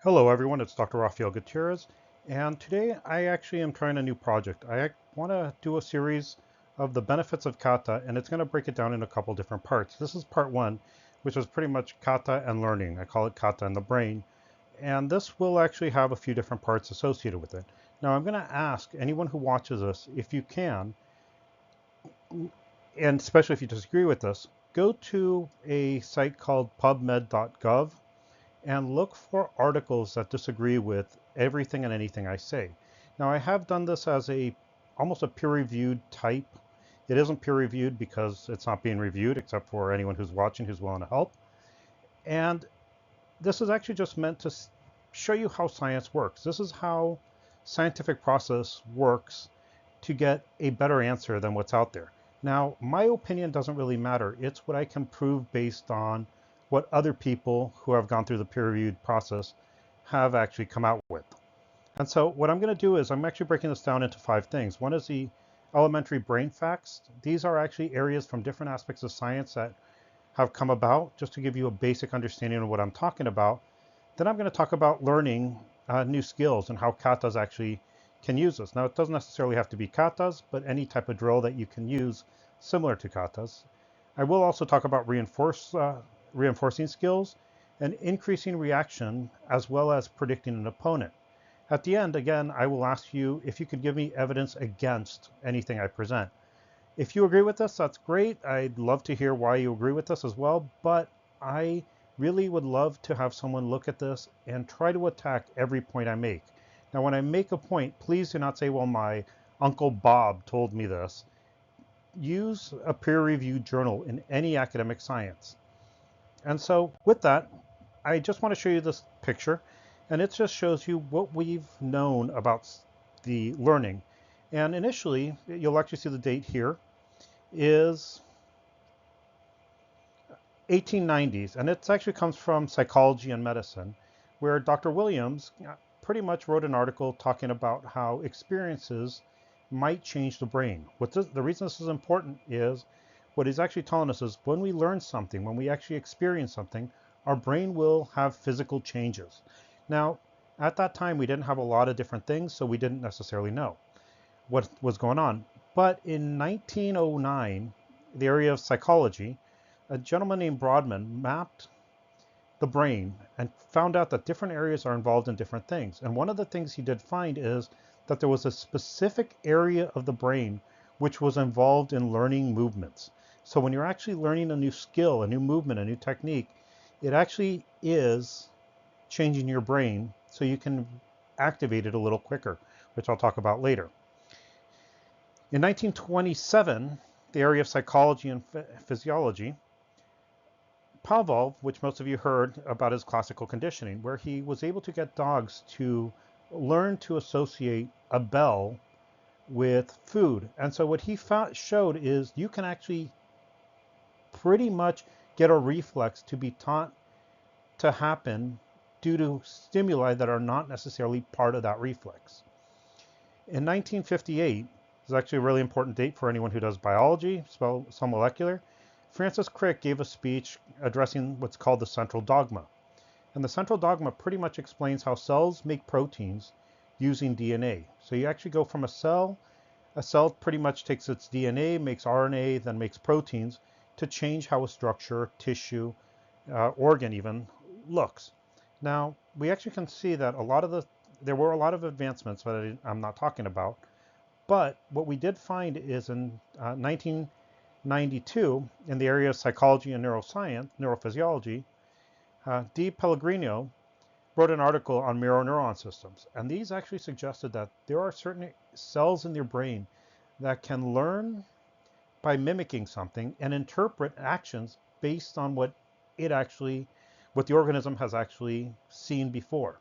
Hello everyone, it's Dr. Rafael Gutierrez, and today I actually am trying a new project. I want to do a series of the benefits of Kata, and it's going to break it down in a couple different parts. This is part one, which is pretty much Kata and learning. I call it Kata and the brain, and this will actually have a few different parts associated with it. Now I'm going to ask anyone who watches this, if you can, and especially if you disagree with this, go to a site called pubmed.gov and look for articles that disagree with everything and anything I say. Now I have done this as a almost a peer-reviewed type. It isn't peer-reviewed because it's not being reviewed except for anyone who's watching who's willing to help. And this is actually just meant to show you how science works. This is how scientific process works to get a better answer than what's out there. Now, my opinion doesn't really matter. It's what I can prove based on what other people who have gone through the peer-reviewed process have actually come out with. And so what I'm going to do is I'm actually breaking this down into 5 things. One is the elementary brain facts. These are actually areas from different aspects of science that have come about, just to give you a basic understanding of what I'm talking about. Then I'm going to talk about learning new skills and how katas actually can use this. Now, it doesn't necessarily have to be katas, but any type of drill that you can use similar to katas. I will also talk about reinforcing skills and increasing reaction, as well as predicting an opponent. At the end, again, I will ask you if you could give me evidence against anything I present. If you agree with this, that's great. I'd love to hear why you agree with this as well, but I really would love to have someone look at this and try to attack every point I make. Now, when I make a point, please do not say, well, my Uncle Bob told me this. Use a peer-reviewed journal in any academic science. And so with that, I just want to show you this picture, and it just shows you what we've known about the learning. And initially, you'll actually see the date here is 1890s, and it actually comes from Psychology and Medicine, where Dr. Williams pretty much wrote an article talking about how experiences might change the brain. The reason this is important is what he's actually telling us is when we learn something, when we actually experience something, our brain will have physical changes. Now, at that time, we didn't have a lot of different things, so we didn't necessarily know what was going on. But in 1909, the area of psychology, a gentleman named Brodmann mapped the brain and found out that different areas are involved in different things. And one of the things he did find is that there was a specific area of the brain which was involved in learning movements. So when you're actually learning a new skill, a new movement, a new technique, it actually is changing your brain so you can activate it a little quicker, which I'll talk about later. In 1927, the area of psychology and physiology, Pavlov, which most of you heard about his classical conditioning, where he was able to get dogs to learn to associate a bell with food. And so what he showed is you can actually pretty much get a reflex to be taught to happen due to stimuli that are not necessarily part of that reflex. In 1958, this is actually a really important date for anyone who does biology, cell molecular. Francis Crick gave a speech addressing what's called the central dogma. And the central dogma pretty much explains how cells make proteins using DNA. So you actually go from a cell pretty much takes its DNA, makes RNA, then makes proteins to change how a structure, tissue, organ even looks. Now, we actually can see that there were a lot of advancements that I'm not talking about, but what we did find is in 1992, in the area of psychology and neuroscience, neurophysiology, D. Pellegrino wrote an article on mirror neuron systems. And these actually suggested that there are certain cells in your brain that can learn by mimicking something and interpret actions based on what the organism has actually seen before.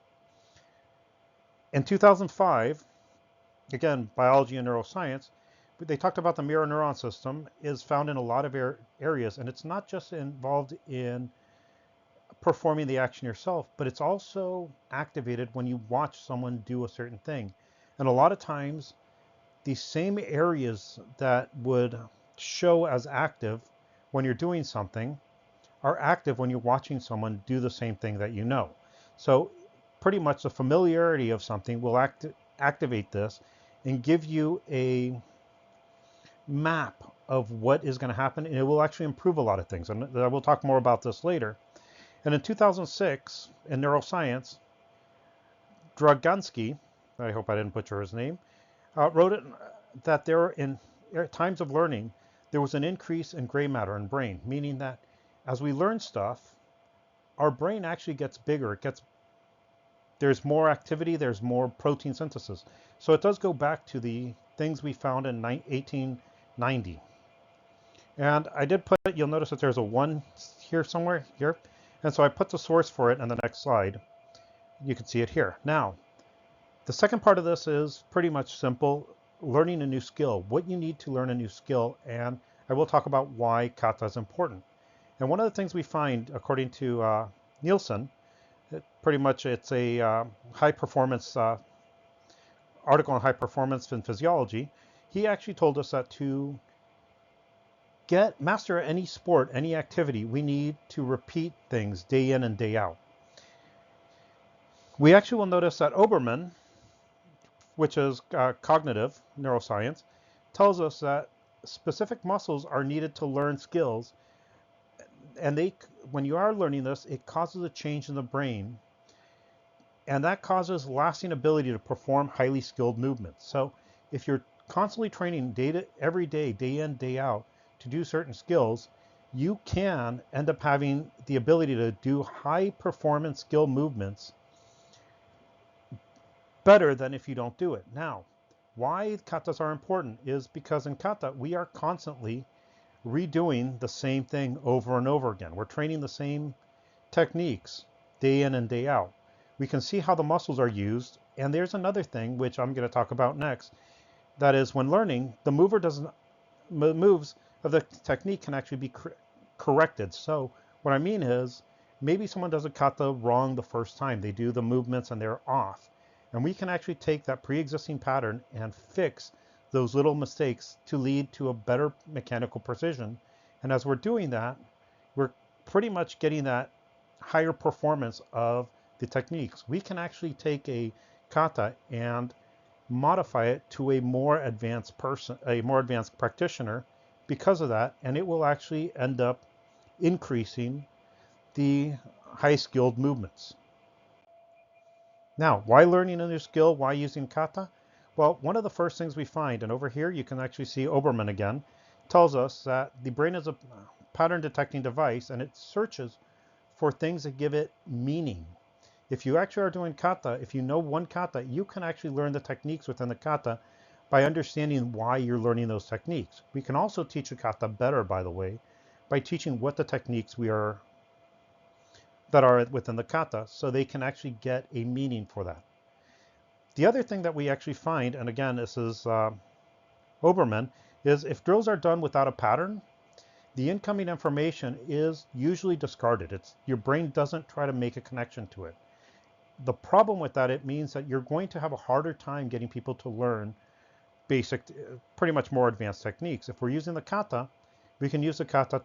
In 2005, again, biology and neuroscience, they talked about the mirror neuron system is found in a lot of areas, and it's not just involved in performing the action yourself, but it's also activated when you watch someone do a certain thing. And a lot of times, these same areas that would show as active when you're doing something are active when you're watching someone do the same thing that you know. So pretty much the familiarity of something will activate this and give you a map of what is going to happen, and it will actually improve a lot of things. And we'll talk more about this later. And in 2006, in neuroscience, Dragansky, I hope I didn't butcher his name, wrote it that there in times of learning, there was an increase in gray matter in brain, meaning that as we learn stuff, our brain actually gets bigger. There's more activity, there's more protein synthesis. So it does go back to the things we found in 1890. And I did put, you'll notice that there's a 1 here somewhere, here. And so I put the source for it in the next slide. You can see it here. Now, the second part of this is pretty much simple, learning a new skill, what you need to learn a new skill, and I will talk about why kata is important. And one of the things we find, according to Nielsen, pretty much it's a high performance article on high performance in physiology. He actually told us that to master any sport, any activity, we need to repeat things day in and day out. We actually will notice that Oberman, which is cognitive neuroscience, tells us that specific muscles are needed to learn skills, and when you are learning this, it causes a change in the brain, and that causes lasting ability to perform highly skilled movements. So if you're constantly training every day, day in, day out, to do certain skills, you can end up having the ability to do high performance skill movements better than if you don't do it. Now, why katas are important is because in kata, we are constantly redoing the same thing over and over again. We're training the same techniques day in and day out. We can see how the muscles are used. And there's another thing, which I'm going to talk about next, that is when learning, the moves of the technique can actually be corrected. So what I mean is, maybe someone does a kata wrong the first time. They do the movements and they're off. And we can actually take that pre-existing pattern and fix those little mistakes to lead to a better mechanical precision. And as we're doing that, we're pretty much getting that higher performance of the techniques. We can actually take a kata and modify it to a more advanced practitioner because of that, and it will actually end up increasing the high skilled movements. Now, why learning a new skill? Why using kata? Well, one of the first things we find, and over here you can actually see Oberman again, tells us that the brain is a pattern detecting device, and it searches for things that give it meaning. If you actually are doing kata, if you know one kata, you can actually learn the techniques within the kata by understanding why you're learning those techniques. We can also teach a kata better, by the way, by teaching what the techniques that are within the kata, so they can actually get a meaning for that. The other thing that we actually find, and again, this is Oberman, is if drills are done without a pattern, the incoming information is usually discarded. Your brain doesn't try to make a connection to it. The problem with that, it means that you're going to have a harder time getting people to learn basic, pretty much more advanced techniques. If we're using the kata, we can use the kata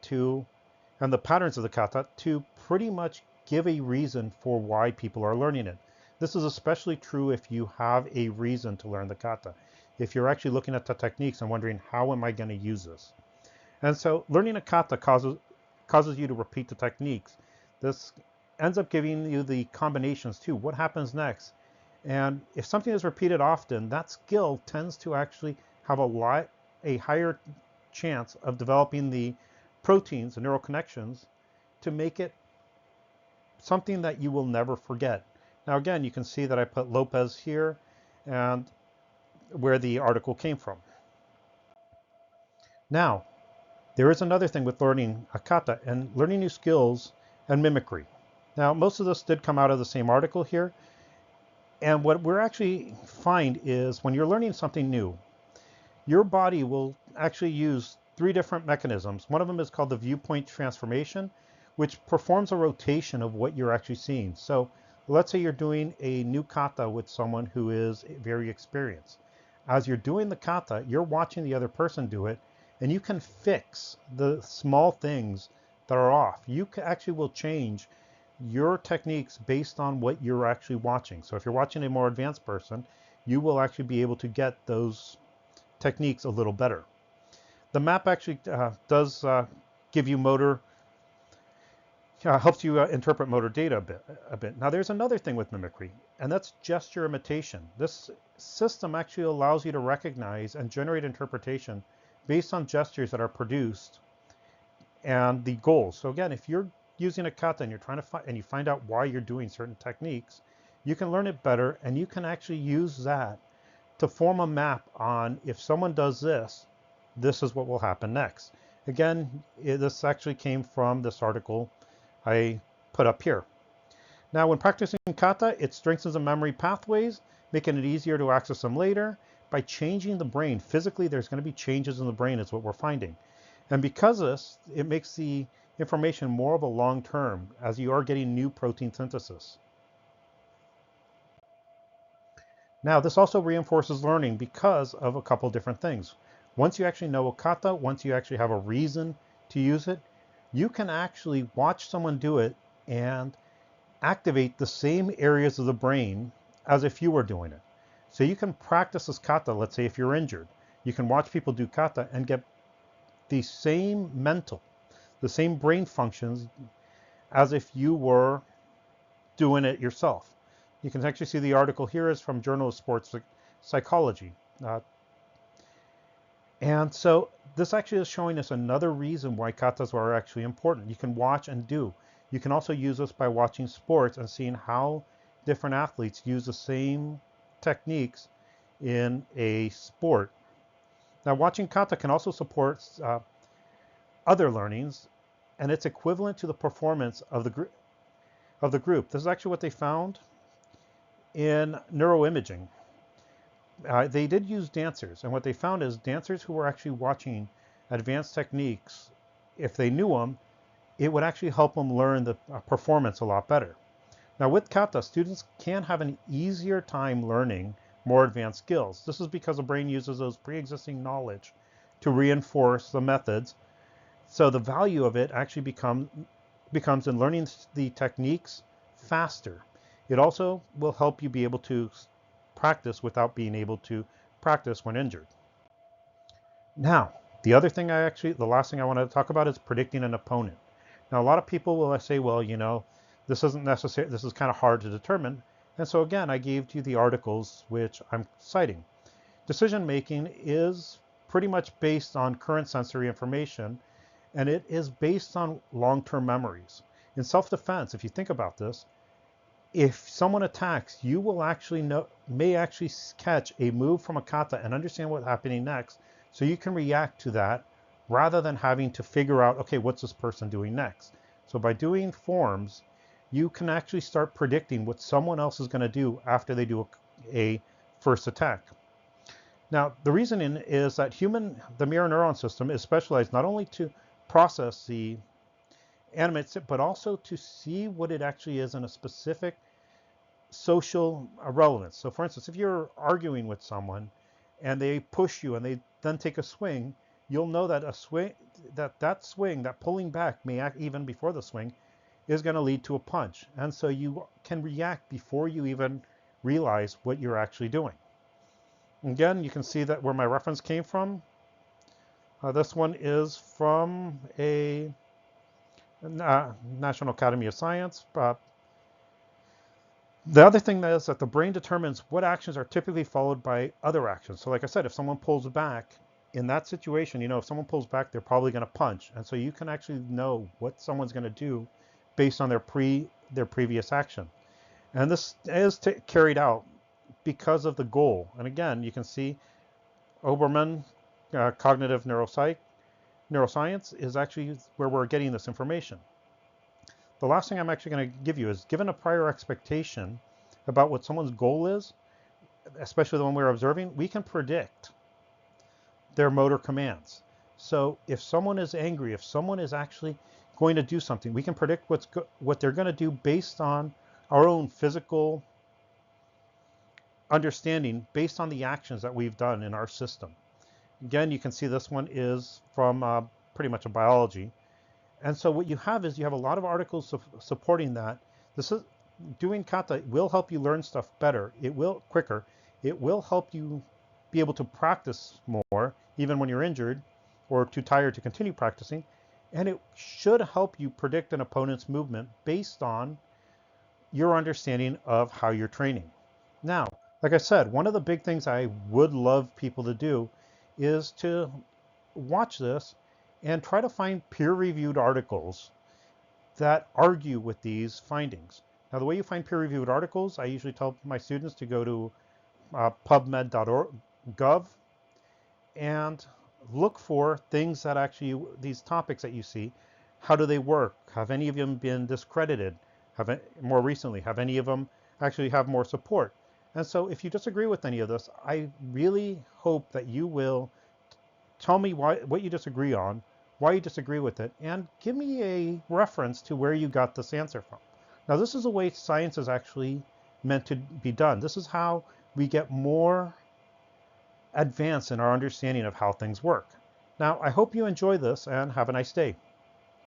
and the patterns of the kata to pretty much give a reason for why people are learning it. This is especially true if you have a reason to learn the kata. If you're actually looking at the techniques and wondering, how am I going to use this? And so learning a kata causes you to repeat the techniques. This ends up giving you the combinations too. What happens next? And if something is repeated often, that skill tends to actually have a higher chance of developing the proteins, the neural connections, to make it something that you will never forget. Now again, you can see that I put Lopez here and where the article came from. Now, there is another thing with learning a kata and learning new skills and mimicry. Now, most of this did come out of the same article here. And what we're actually find is when you're learning something new, your body will actually use 3 different mechanisms. One of them is called the viewpoint transformation, which performs a rotation of what you're actually seeing. So let's say you're doing a new kata with someone who is very experienced. As you're doing the kata, you're watching the other person do it, and you can fix the small things that are off. You actually will change your techniques based on what you're actually watching. So if you're watching a more advanced person, you will actually be able to get those techniques a little better. The map actually does give you motor, helps you interpret motor data a bit. Now there's another thing with mimicry, and that's gesture imitation. This system actually allows you to recognize and generate interpretation based on gestures that are produced and the goals. So again, if you're using a kata and you're trying to find and you find out why you're doing certain techniques, you can learn it better, and you can actually use that to form a map on if someone does this, this is what will happen next. Again, this actually came from this article I put up here. Now, when practicing kata, it strengthens the memory pathways, making it easier to access them later. By changing the brain, physically there's going to be changes in the brain is what we're finding. And because of this, it makes the information more of a long term as you are getting new protein synthesis. Now, this also reinforces learning because of a couple different things. Once you actually know a kata, once you actually have a reason to use it, you can actually watch someone do it and activate the same areas of the brain as if you were doing it. So you can practice this kata, let's say if you're injured. You can watch people do kata and get the same the same brain functions as if you were doing it yourself. You can actually see the article here is from Journal of Sports Psychology. Uh, and so this actually is showing us another reason why katas are actually important. You can watch and do. You can also use this by watching sports and seeing how different athletes use the same techniques in a sport. Now, watching kata can also support other learnings, and it's equivalent to the performance of the group. This is actually what they found in neuroimaging. They did use dancers, and what they found is dancers who were actually watching advanced techniques, if they knew them, it would actually help them learn the performance a lot better. Now with kata, students can have an easier time learning more advanced skills. This is because the brain uses those pre-existing knowledge to reinforce the methods. So the value of it actually becomes in learning the techniques faster. It also will help you be able to practice without being able to practice when injured. Now, the last thing I wanted to talk about is predicting an opponent. Now, a lot of people will say, well, this isn't necessary, this is kind of hard to determine. And so again, I gave you the articles which I'm citing. Decision making is pretty much based on current sensory information, and it is based on long-term memories. In self-defense, if you think about this, if someone attacks, you will may actually catch a move from a kata and understand what's happening next, so you can react to that rather than having to figure out, okay, what's this person doing next? So by doing forms, you can actually start predicting what someone else is going to do after they do a first attack. Now, the reasoning is that the mirror neuron system is specialized not only to process the animates it, but also to see what it actually is in a specific social relevance. So for instance, if you're arguing with someone and they push you and they then take a swing, you'll know that that pulling back may act even before the swing is going to lead to a punch. And so you can react before you even realize what you're actually doing. Again, you can see that where my reference came from. This one is from a National Academy of Science. The other thing is that the brain determines what actions are typically followed by other actions. So like I said, if someone pulls back, in that situation, if someone pulls back, they're probably going to punch. And so you can actually know what someone's going to do based on their previous action. And this is carried out because of the goal. And again, you can see Obermann, cognitive neuroscience is actually where we're getting this information. The last thing I'm actually going to give you is, given a prior expectation about what someone's goal is, especially the one we're observing, we can predict their motor commands. So if someone is angry, if someone is actually going to do something, we can predict what they're going to do based on our own physical understanding, based on the actions that we've done in our system. Again, you can see this one is from pretty much a biology. And so what you have is you have a lot of articles supporting that. This is doing kata will help you learn stuff better. It will quicker. It will help you be able to practice more, even when you're injured or too tired to continue practicing. And it should help you predict an opponent's movement based on your understanding of how you're training. Now, like I said, one of the big things I would love people to do is to watch this and try to find peer-reviewed articles that argue with these findings. Now, the way you find peer-reviewed articles, I usually tell my students to go to pubmed.gov and look for things that actually, these topics that you see, how do they work? Have any of them been discredited? More recently, have any of them actually have more support? And so if you disagree with any of this, I really hope that you will tell me what you disagree on, why you disagree with it, and give me a reference to where you got this answer from. Now, this is the way science is actually meant to be done. This is how we get more advanced in our understanding of how things work. Now, I hope you enjoy this and have a nice day.